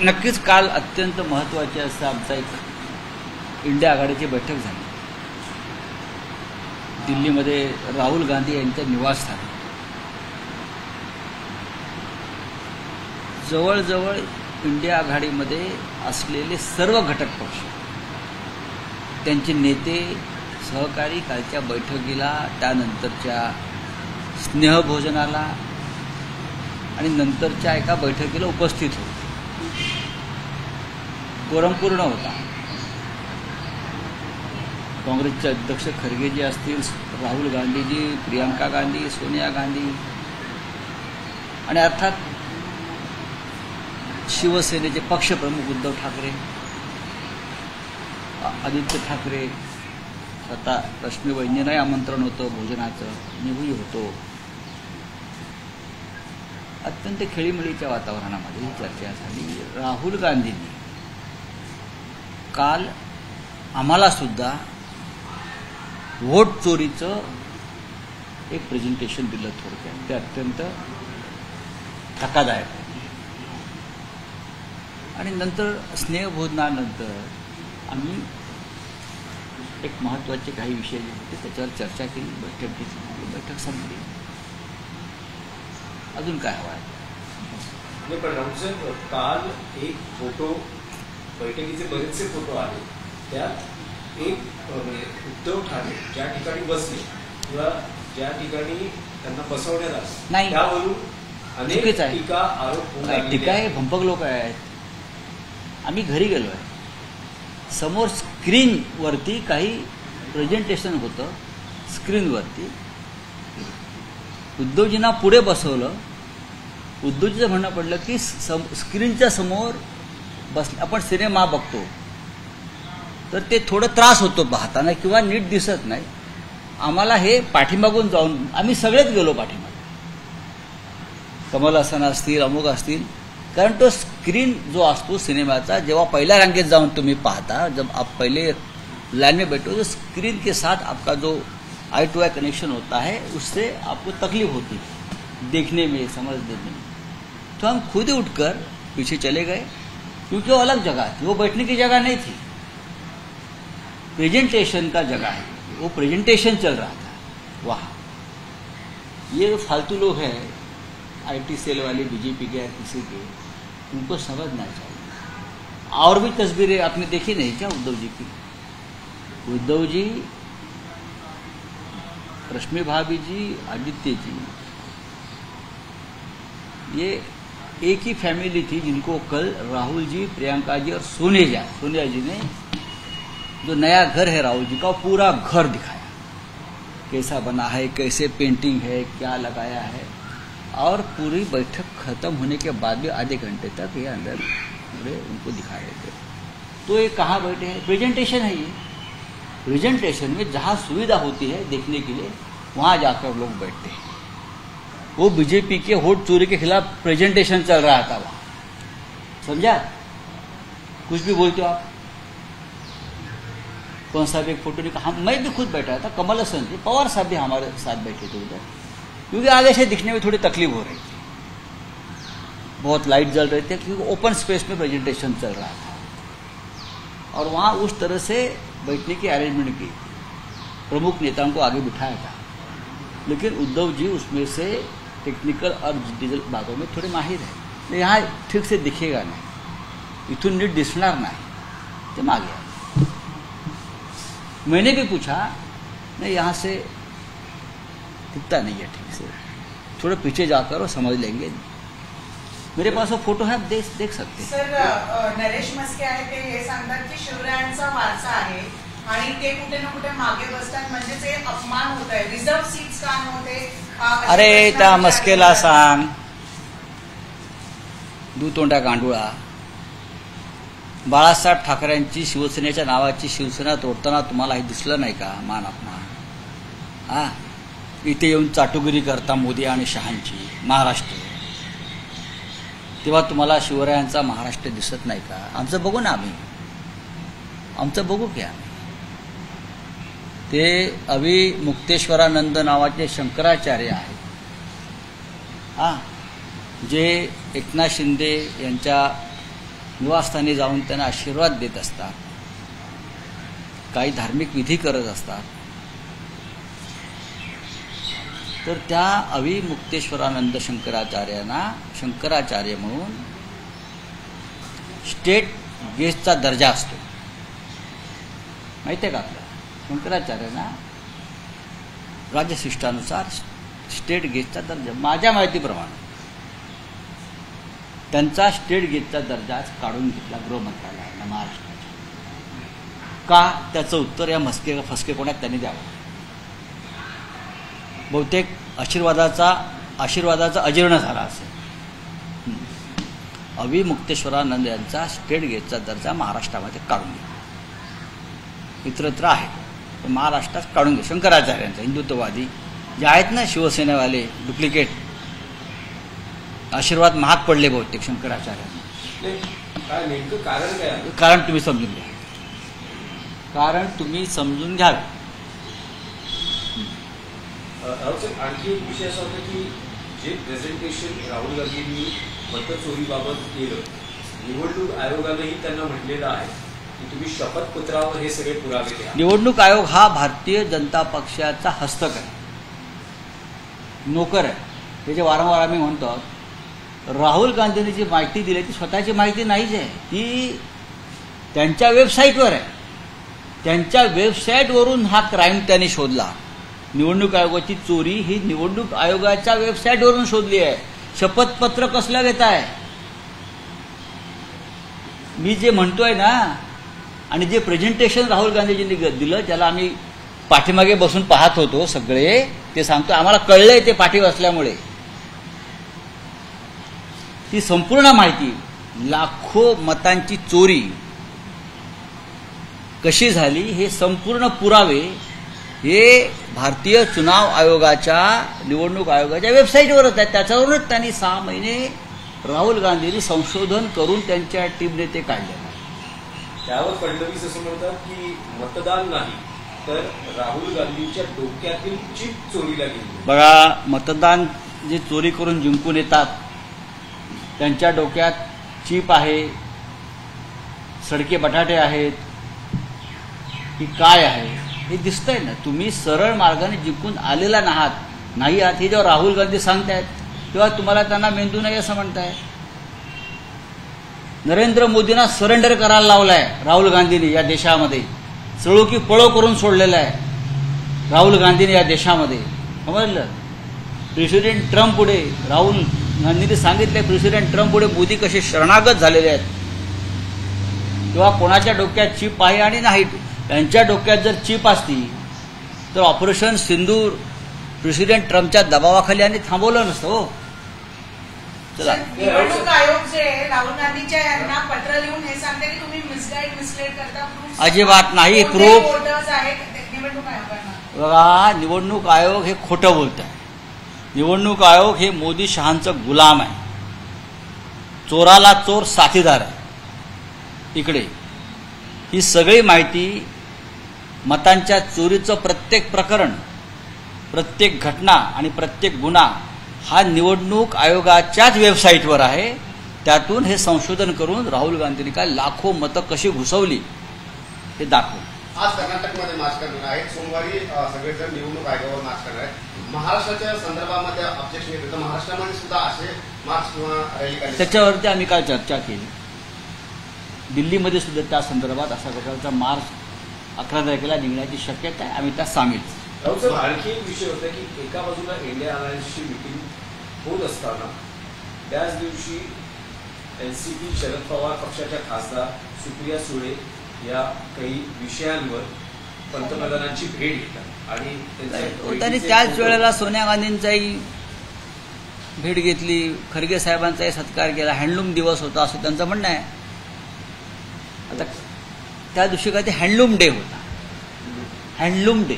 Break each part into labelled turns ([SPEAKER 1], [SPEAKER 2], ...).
[SPEAKER 1] नक्कीच काल अत्यंत महत्त्वाची असं आमचा एक इंडिया आघाडीची बैठक झाली दिल्लीमध्ये राहुल गांधी यांच्या निवासस्थानी. जवळजवळ इंडिया आघाडीमध्ये असलेले सर्व घटक पक्ष, त्यांचे नेते, सहकारी कालच्या बैठकीला, त्यानंतरच्या स्नेहभोजनाला आणि नंतरच्या एका बैठकीला उपस्थित होते. कोरम पूर्ण होता. काँग्रेसचे अध्यक्ष खरगेजी असतील, राहुल गांधीजी, प्रियंका गांधी, सोनिया गांधी आणि अर्थात शिवसेनेचे पक्षप्रमुख उद्धव ठाकरे, आदित्य ठाकरे, स्वतः रश्मी वहिनींनाही आमंत्रण होतं भोजनाचं, मीही होतो. अत्यंत खेळीमेळीच्या वातावरणामध्ये ही चर्चा झाली. राहुल गांधींनी काल आम्हाला सुद्धा व्होट चोरीचं एक प्रेझेंटेशन दिलं थोडक्यात. ते अत्यंत धक्कादायक आहे. आणि नंतर स्नेहभोजनानंतर आम्ही एक महत्त्वाचे काही विषय जे होते त्याच्यावर चर्चा केली, बैठक घेतली, बैठक संपली. अजून काय हवं आहे?
[SPEAKER 2] नाही, पण राहुल साहेब, काल एक फोटो, बैठकीचे बरेचसे फोटो आले, त्यात एक उद्धव ठाकरे ज्या ठिकाणी बसले किंवा ज्या ठिकाणी त्यांना बसवण्यात आलं
[SPEAKER 1] नाही,
[SPEAKER 2] त्यावरून अनेक टीका आरोप
[SPEAKER 1] टीका हे भंपक लोक आहेत. आम्ही घरी गेलो आहे, समोर स्क्रीनवरती काही प्रेझेंटेशन होतं. स्क्रीनवरती उद्धवजींना पुढे बसवलं. उद्धवजीचं म्हणणं पडलं की स्क्रीनच्या समोर आपण सिनेमा बघतो तर ते थोडं त्रास होतो पाहताना किंवा नीट दिसत नाही. आम्हाला हे पाठीमागून जाऊन आम्ही सगळेच गेलो पाठीमागे, कमल हसन असतील, अमुक असतील, कारण तो स्क्रीन जो असतो सिनेमाचा, जेव्हा पहिल्या रांगेत जाऊन तुम्ही पाहता, जब आप पहले लाइन में बैठो तो स्क्रीन के साथ आपका जो आई टू आई कनेक्शन होता है उससे आपको तकलीफ होती है देखने में, समझने में. तो हम खुद ही उठकर पीछे चले गए क्योंकि वो अलग जगह थी, वो बैठने की जगह नहीं थी, प्रेजेंटेशन का जगह है, वो प्रेजेंटेशन चल रहा था वहाँ. ये फालतू लोग हैं आईटी सेल वाले, बीजेपी के या किसी के, उनको समझना चाहिए. और भी तस्वीरें आपने देखी नहीं क्या उद्धव जी की? उद्धव जी, रश्मि भाभी जी, आदित्य जी, ये एक ही फैमिली थी जिनको कल राहुल जी, प्रियंका जी और सोनिया जी ने जो नया घर है राहुल जी का, पूरा घर दिखाया, कैसा बना है, कैसे पेंटिंग है, क्या लगाया है. और पूरी बैठक खत्म होने के बाद भी आधे घंटे तक ये अंदर पूरे उनको दिखाए थे. तो ये कहाँ बैठे हैं? प्रेजेंटेशन है ये. प्रेजेंटेशन में जहाँ सुविधा होती है देखने के लिए वहाँ जाकर लोग बैठते हैं. वो बीजेपी के वोट चोरी के खिलाफ प्रेजेंटेशन चल रहा था वहाँ, समझा? कुछ भी बोलते हो आप. कौन सा भी एक फोटो नहीं, हम मैं भी खुद बैठा था, कमल हसन थे, पवार साहब भी हमारे साथ बैठे थे उधर, क्योंकि आगे से दिखने में थोड़ी तकलीफ हो रही थी. बहुत लाइट जल रहे थे क्योंकि ओपन स्पेस में प्रेजेंटेशन चल रहा था और वहाँ उस तरह से बैठने की अरेंजमेंट की, प्रमुख नेताओं को आगे बिठाया था. लेकिन उद्धव जी उसमें से टेक्निकल और डिजिटल बातों में थोड़े माहिर है. यहाँ ठीक से दिखेगा नहीं, इथून नीट दिसणार नाही, ते मागे आहे. मैंने भी पूछा, नहीं यहाँ से दिखता नहीं है ठीक से, थोड़ा पीछे जाकर वो समझ लेंगे. मेरे पास वो फोटो है, आप देख सकते हैं.
[SPEAKER 3] सर, नरेश मस्के आहे ते हे सांगतात की शिवरायांचा वारसा आहे आणि ते कुठे ना कुठे मागे बसतात, म्हणजे ते अपमान होत आहे. रिझर्व सीट्स का नव्हते?
[SPEAKER 1] अरे त्या मस्केला सांग, दुतोंडा गांडुळा, बाळासाहेब ठाकरेंची शिवसेनेच्या नावाची शिवसेना तोडताना तुम्हाला हे दिसलं नाही का? मान अपमान. हा, इथे येऊन चाटुगिरी करता मोदी आणि शहांची महाराष्ट्र, तेव्हा तुम्हाला शिवरायांचा महाराष्ट्र दिसत नाही का? आमचं बघू ना, आमचं बघू की आम्ही. ते अभि मुक्तेश्वरानंद नावाचे शंकराचार्य आहेत. जे एकनाथ शिंदे यांच्या निवासस्थानी जाऊन त्यांना आशीर्वाद देत असतात, काही धार्मिक विधी करत असतात, तर त्या अविमुक्तेश्वरानंद शंकराचार्यांना शंकराचार्य म्हणून स्टेट गेस्टचा दर्जा असतो. माहिती आहे का आपल्याला? शंकराचार्यांना राज्यशिष्टानुसार स्टेट गेस्टचा दर्जा, माझ्या माहितीप्रमाणे त्यांचा स्टेट गेस्टचा दर्जा काढून घेतला गृहमंत्रालयानं महाराष्ट्राच्या. का? त्याचं उत्तर या फसके कोण्यात त्यांनी द्यावं. बहुतेक आशीर्वादाचा अजीर्ण झाला असेल. अविमुक्तेश्वरानंद यांचा स्टेट गेटचा दर्जा महाराष्ट्रामध्ये काढून घ्या. इतरत्र आहे पण महाराष्ट्रात काढून घ्या. शंकराचार्यांचा हिंदुत्ववादी जे आहेत ना शिवसेनेवाले डुप्लिकेट, आशीर्वाद महाग पडले बहुतेक शंकराचार्यांना.
[SPEAKER 2] काय नेमकं कारण काय आहे?
[SPEAKER 1] कारण तुम्ही समजून घ्या. कारण तुम्ही समजून घ्यावे.
[SPEAKER 2] आणखी एक विषय असा होता की जे प्रेझेंटेशन राहुल गांधींनी मतचोरीबाबत केलं, निवडणूक आयोगानंही त्यांना म्हटलेलं आहे की तुम्ही शपथपत्रावर हे सगळे पुरावे द्या.
[SPEAKER 1] निवडणूक आयोग हा भारतीय जनता पक्षाचा हस्तक आहे, नोकर आहे. हे जे वारंवार आम्ही म्हणतो, राहुल गांधींनी जी माहिती दिली ती स्वतःची माहिती नाहीच आहे, ती त्यांच्या वेबसाईटवर आहे. त्यांच्या वेबसाईटवरून हा क्राईम त्यांनी शोधला. निवडणूक आयोगाची चोरी ही निवडणूक आयोगाच्या वेबसाईटवरून शोधली आहे. शपथपत्र कसलं घेत आहे? मी जे म्हणतोय ना, आणि जे प्रेझेंटेशन राहुल गांधीजींनी दिलं त्याला आम्ही पाठीमागे बसून पाहत होतो सगळे, ते सांगतो आम्हाला कळलंय ते पाठी बसल्यामुळे. ती संपूर्ण माहिती, लाखो मतांची चोरी कशी झाली हे संपूर्ण पुरावे हे भारतीय चुनाव आयोगाच्या निवडणूक आयोगाच्या वेबसाईटवरच आहे. त्याच्यावरूनच त्यांनी 6 महिने राहुल गांधींनी संशोधन करून त्यांच्या टीमने ते काढले.
[SPEAKER 2] त्यावर फडणवीस असं म्हणतात की मतदान नाही तर राहुल गांधींच्या डोक्यातील चिप चोरीला गेली.
[SPEAKER 1] बघा, मतदान जे चोरी करून जिंकून येतात त्यांच्या डोक्यात चिप आहे, सडके बटाटे आहेत की काय आहे हे दिसतंय ना. तुम्ही सरळ मार्गाने जिंकून आलेला नाही आहात हे जेव्हा राहुल गांधी सांगतायत तेव्हा तुम्हाला त्यांना मेंदू नाही असं म्हणताय. नरेंद्र मोदींना सरेंडर करायला लावलाय राहुल गांधींनी या देशामध्ये. चळो की पळो करून सोडलेला आहे राहुल गांधींनी या देशामध्ये. समजलं? प्रेसिडेंट ट्रम्प पुढे राहुल गांधींनी सांगितलंय, प्रेसिडेंट ट्रम्प पुढे मोदी कसे शरणागत झालेले आहेत. तेव्हा कोणाच्या डोक्यात चिप आहे आणि नाही. त्यांच्या डोक्यात जर चिप असती तर ऑपरेशन सिंदूर प्रेसिडेंट ट्रम्पच्या दबावाखाली आणि थांबवलं नसतं. हो, चला.
[SPEAKER 3] निवडणूक आयोग जे राहुल गांधीच्या यांना पत्र लिहून हे सांगते की तुम्ही मिसलेड करता.
[SPEAKER 1] अजिबात नाही. प्रूफ
[SPEAKER 3] वोटर्स आहेत निवडणूक आयोगाला.
[SPEAKER 1] बघा, निवडणूक आयोग हे खोटं बोलत आहे. निवडणूक आयोग हे मोदी शहांचं गुलाम आहे. चोराला चोर साथीदार आहे. इकडे ही सगळी माहिती, मतांच्या चोरीचं प्रत्येक प्रकरण, प्रत्येक घटना आणि प्रत्येक गुन्हा हा निवडणूक आयोगाच्याच वेबसाईटवर आहे. त्यातून हे संशोधन करून राहुल गांधींनी काय लाखो मतं कशी घुसवली हे दाखवलं.
[SPEAKER 4] आज कर्नाटकमध्ये मार्च करणार आहेत, सोमवारी सगळेजण निवडणूक आयोगावर मार्च करणार आहेत. महाराष्ट्राच्या संदर्भामध्ये ऑब्जेक्शन येत होतं, महाराष्ट्रामध्ये सुद्धा असे मार्च किंवा रॅली काढली.
[SPEAKER 1] त्याच्यावरती आम्ही काल चर्चा केली. दिल्लीमध्ये सुद्धा त्या संदर्भात अशा प्रकारचा मार्च 11 तारखेला निघण्याची शक्यता आहे. आम्ही त्यात सामील.
[SPEAKER 2] राहुल साहेब, आणखी एक विषय होता की एका बाजूला इंडिया अलायन्सची मिटिंग होत असताना त्याच दिवशी एनसीपी शरद पवार पक्षाच्या खासदार सुप्रिया सुळे या काही विषयांवर पंतप्रधानांची भेट घेतात आणि
[SPEAKER 1] त्यांनी त्याच वेळेला सोनिया गांधींचाही भेट घेतली, खरगे साहेबांचाही सत्कार केला. हँडलूम दिवस होता असं त्यांचं म्हणणं आहे. आता त्या दिवशी काय ते हँडलूम डे होता. हँडलूम डे,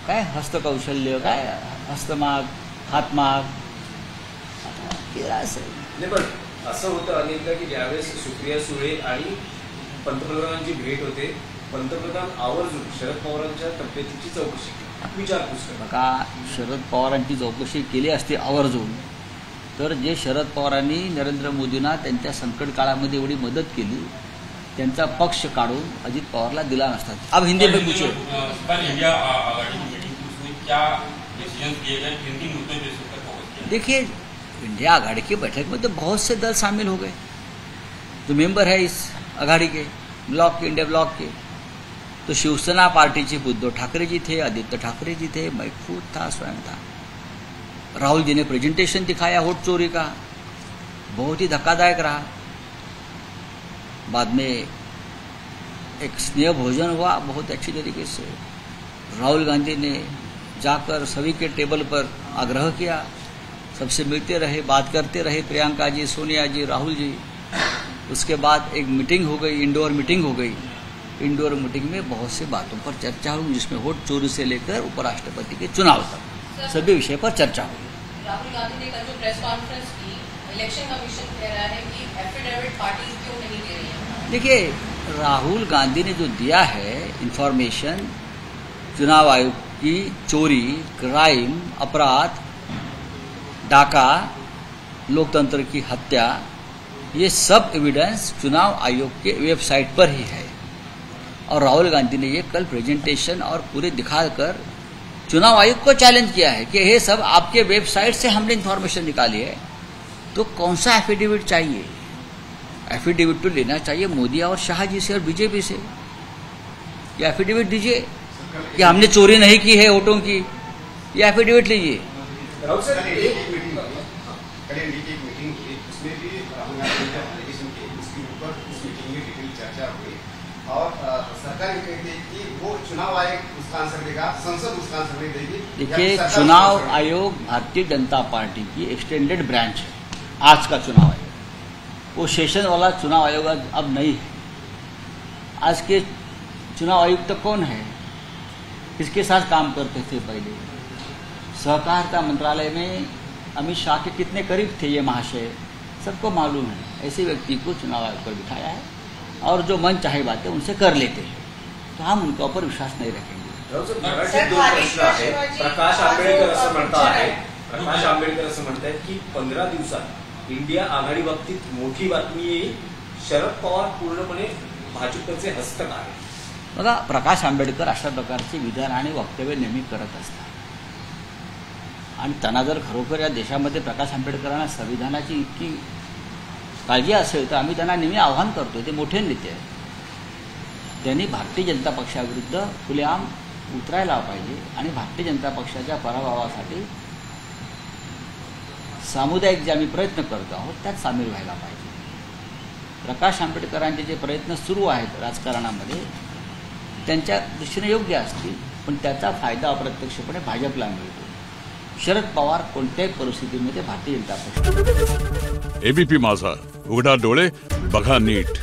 [SPEAKER 1] हस्तकौशल्य, काय हस्तमाग, हातमाग केला असेल.
[SPEAKER 2] नाही, पण असं होतं अनेकदा की ज्यावेळेस सुप्रिया सुळे आणि पंतप्रधानांची भेट होते, पंतप्रधान आवर्जून शरद पवारांच्या तब्येतीची चौकशी विचारपूस करतात.
[SPEAKER 1] का शरद पवारांची चौकशी केली असती आवर्जून तर जे शरद पवारांनी नरेंद्र मोदींना त्यांच्या संकट काळामध्ये एवढी मदत केली, त्यांचा पक्ष काढून अजित पवारला दिला नसता। अब हिंदी में पूछिए।
[SPEAKER 5] इंडिया आघाड़ी की मीटिंग में क्या डिसीजन किए गए, किन मुद्दों पे इस वक्त फोकस किया?
[SPEAKER 1] देखिए, इंडिया आघाड़ी की बैठक में तो बहुत से दल शामिल हो गए जो मेंबर है इस आघाड़ी के, ब्लॉक के, इंडिया ब्लॉक के। तो शिवसेना पार्टी चीफ उद्धव ठाकरे जी थे, आदित्य ठाकरे जी थे, मैं खुद था, स्वयं था। राहुल जी ने प्रेजेंटेशन दिखाया वोट चोरी का, बहुत ही धक्कादायक रहा। बाद में एक स्नेह भोजन हुआ बहुत अच्छी तरीके से। राहुल गांधी ने जाकर सभी के टेबल पर आग्रह किया, सबसे मिलते रहे, बात करते रहे, प्रियंका जी, सोनिया जी, राहुल जी। उसके बाद एक मीटिंग हो गई, इंडोर मीटिंग हो गई। इंडोर मीटिंग में बहुत सी बातों पर चर्चा हुई, जिसमें वोट चोरी से लेकर उपराष्ट्रपति के चुनाव तक सभी विषय पर चर्चा हुई।
[SPEAKER 6] राहुल गांधी ने कल जो प्रेस कॉन्फ्रेंस की, इलेक्शन कमीशन कह रहा है कि एफिडेविट पार्टी क्यों नहीं दे रही है?
[SPEAKER 1] देखिए, राहुल गांधी ने जो दिया है इंफॉर्मेशन, चुनाव आयोग की चोरी, क्राइम, अपराध, डाका, लोकतंत्र की हत्या, ये सब एविडेंस चुनाव आयोग के वेबसाइट पर ही है। और राहुल गांधी ने ये कल प्रेजेंटेशन और पूरे दिखाकर चुनाव आयोग को चैलेंज किया है कि ये सब आपके वेबसाइट से हमने इंफॉर्मेशन निकाली है, तो कौन सा एफिडेविट चाहिए? एफिडेविट तो लेना चाहिए मोदी और शाह जी से और बीजेपी से। ये एफिडेविट दीजिए कि हमने चोरी नहीं की है वोटों की, ये एफिडेविट लीजिए।
[SPEAKER 2] राहुल सर,
[SPEAKER 4] कल एक मीटिंग हुई, उसमें भी राहुल गांधी ने एप्लीकेशन की, उसके ऊपर उस मीटिंग में डिटेल चर्चा हुई और सरकार ये कहती है कि वो चुनाव आयोग उसका आंसर देगा, संसद उसका आंसर नहीं देगी।
[SPEAKER 1] देखिए, चुनाव आयोग भारतीय जनता पार्टी की एक्सटेंडेड ब्रांच है। आज का चुनाव आयोग वो सेशन वाला चुनाव आयोग अब नहीं है। आज के चुनाव आयुक्त कौन है, किसके साथ काम करते थे पहले? सहकारिता मंत्रालय में अमित शाह के कितने करीब थे ये महाशय, सबको मालूम है। ऐसे व्यक्ति को चुनाव आयोग पर बिठाया है और जो मन चाहे बातें उनसे कर लेते हैं, तो हम उनके ऊपर विश्वास नहीं रखेंगे।
[SPEAKER 2] राहुल सर, मराठीत दोन प्रश्न आहेत। प्रकाश आंबेडकर असं म्हणतात की 15 दिवसात इंडिया आघाडी बाबतीत मोठी बातमी येईल, शरद पवार पूर्णपणे भाजपचे हस्तक आहे।
[SPEAKER 1] बघा, प्रकाश आंबेडकर अशा प्रकारचे विधान आणि वक्तव्य नेहमी करत असतात आणि त्यांना जर खरोखर या देशामध्ये प्रकाश आंबेडकरांना संविधानाची इतकी काळजी असेल तर आम्ही त्यांना नेहमी आव्हान करतो, ते मोठे नेते आहेत। त्यांनी भारतीय जनता पक्षाविरुद्ध खुलेआम उतरायला पाहिजे आणि भारतीय जनता पक्षाच्या पराभवासाठी सामुदायिक जे आम्ही प्रयत्न करतो आहोत त्यात सामील व्हायला पाहिजे। प्रकाश आंबेडकरांचे जे प्रयत्न सुरू आहेत राजकारणामध्ये त्यांच्या दृष्टीने योग्य असतील, पण त्याचा फायदा अप्रत्यक्षपणे भाजपला मिळतो। शरद पवार कोणत्याही परिस्थितीमध्ये भारतीय जनता पक्ष।
[SPEAKER 7] एबीपी माझा, उघडा डोळे बघा नीट।